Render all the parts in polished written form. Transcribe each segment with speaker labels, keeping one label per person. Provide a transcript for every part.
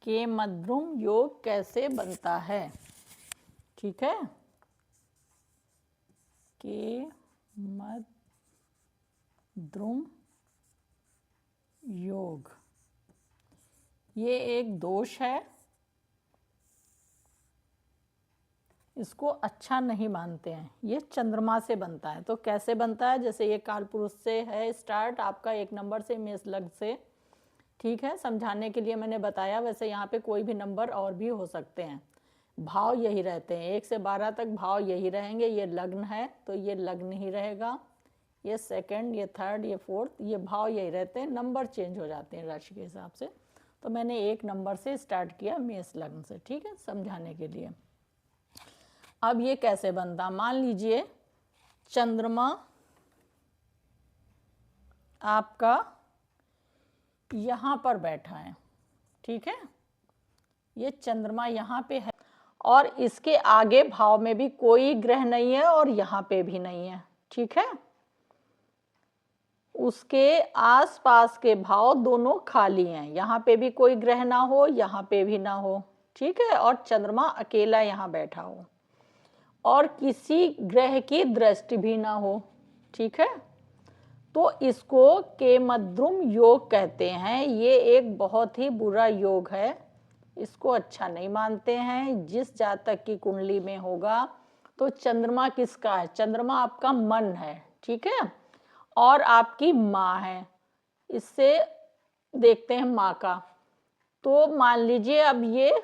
Speaker 1: के मद्रुम योग कैसे बनता है। ठीक है, के मद्रुम योग ये एक दोष है, इसको अच्छा नहीं मानते हैं। ये चंद्रमा से बनता है। तो कैसे बनता है, जैसे ये कालपुरुष से है स्टार्ट, आपका 1 नंबर से मेष लग्न से। ठीक है, समझाने के लिए मैंने बताया। वैसे यहाँ पे कोई भी नंबर और भी हो सकते हैं, भाव यही रहते हैं, 1 से 12 तक भाव यही रहेंगे। ये लग्न है तो ये लग्न ही रहेगा, ये सेकंड, ये थर्ड, ये फोर्थ, ये भाव यही रहते हैं, नंबर चेंज हो जाते हैं राशि के हिसाब से। तो मैंने 1 नंबर से स्टार्ट किया मेष लग्न से। ठीक है, समझाने के लिए। अब ये कैसे बनता, मान लीजिए चंद्रमा आपका यहाँ पर बैठा है। ठीक है, ये चंद्रमा यहाँ पे है और इसके आगे भाव में भी कोई ग्रह नहीं है और यहाँ पे भी नहीं है। ठीक है, उसके आसपास के भाव दोनों खाली हैं, यहाँ पे भी कोई ग्रह ना हो, यहाँ पे भी ना हो। ठीक है, और चंद्रमा अकेला यहाँ बैठा हो और किसी ग्रह की दृष्टि भी ना हो। ठीक है, तो इसको केमद्रुम योग कहते हैं। ये एक बहुत ही बुरा योग है, इसको अच्छा नहीं मानते हैं। जिस जातक की कुंडली में होगा तो चंद्रमा किसका है, चंद्रमा आपका मन है। ठीक है, और आपकी माँ है, इससे देखते हैं माँ का। तो मान लीजिए अब ये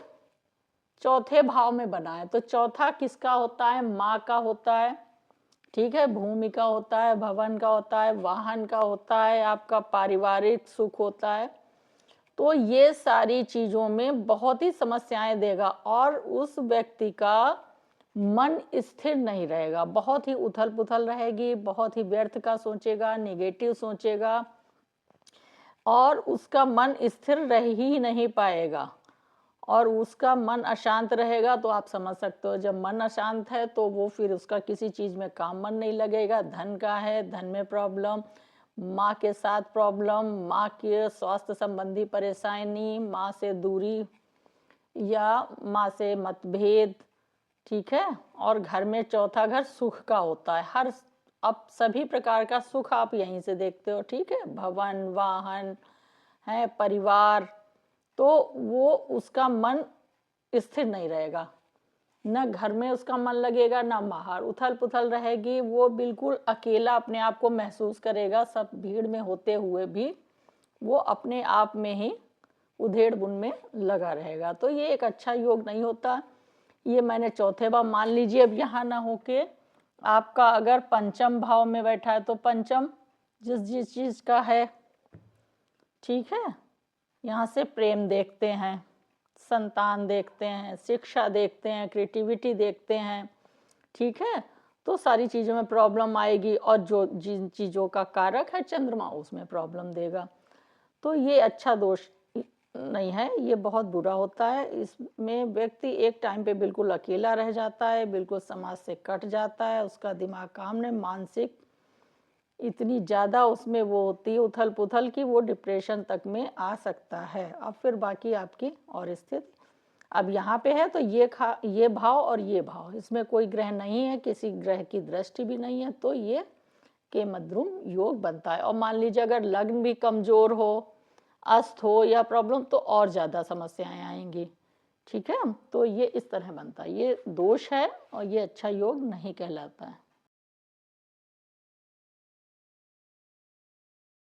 Speaker 1: चौथे भाव में बना है, तो चौथा किसका होता है, माँ का होता है। ठीक है, भूमि का होता है, भवन का होता है, वाहन का होता है, आपका पारिवारिक सुख होता है। तो ये सारी चीजों में बहुत ही समस्याएं देगा और उस व्यक्ति का मन स्थिर नहीं रहेगा, बहुत ही उथल पुथल रहेगी, बहुत ही व्यर्थ का सोचेगा, नेगेटिव सोचेगा और उसका मन स्थिर रह ही नहीं पाएगा और उसका मन अशांत रहेगा। तो आप समझ सकते हो, जब मन अशांत है तो वो फिर उसका किसी चीज में काम मन नहीं लगेगा। धन का है, धन में प्रॉब्लम, माँ के साथ प्रॉब्लम, माँ के स्वास्थ्य संबंधी परेशानी, माँ से दूरी या माँ से मतभेद। ठीक है, और घर में चौथा घर सुख का होता है, हर अब सभी प्रकार का सुख आप यहीं से देखते हो। ठीक है, भवन, वाहन है, परिवार, तो वो उसका मन स्थिर नहीं रहेगा, न घर में उसका मन लगेगा न बाहर, उथल पुथल रहेगी। वो बिल्कुल अकेला अपने आप को महसूस करेगा, सब भीड़ में होते हुए भी वो अपने आप में ही उधेड़ बुन में लगा रहेगा। तो ये एक अच्छा योग नहीं होता। ये मैंने चौथे भाव, मान लीजिए अब यहाँ ना होके आपका अगर पंचम भाव में बैठा है, तो पंचम जिस चीज का है, ठीक है, यहाँ से प्रेम देखते हैं, संतान देखते हैं, शिक्षा देखते हैं, क्रिएटिविटी देखते हैं। ठीक है, तो सारी चीज़ों में प्रॉब्लम आएगी और जो जिन चीज़ों का कारक है चंद्रमा, उसमें प्रॉब्लम देगा। तो ये अच्छा दोष नहीं है, ये बहुत बुरा होता है। इसमें व्यक्ति एक टाइम पे बिल्कुल अकेला रह जाता है, बिल्कुल समाज से कट जाता है, उसका दिमाग काम नहीं, मानसिक इतनी ज़्यादा उसमें वो होती है उथल पुथल की वो डिप्रेशन तक में आ सकता है। अब फिर बाकी आपकी और स्थिति। अब यहाँ पे है तो ये भाव और ये भाव, इसमें कोई ग्रह नहीं है, किसी ग्रह की दृष्टि भी नहीं है, तो ये केमद्रुम योग बनता है। और मान लीजिए अगर लग्न भी कमजोर हो, अस्त हो या प्रॉब्लम, तो और ज़्यादा समस्याएं आएंगी। ठीक है, तो ये इस तरह बनता है, ये दोष है और ये अच्छा योग नहीं कहलाता है।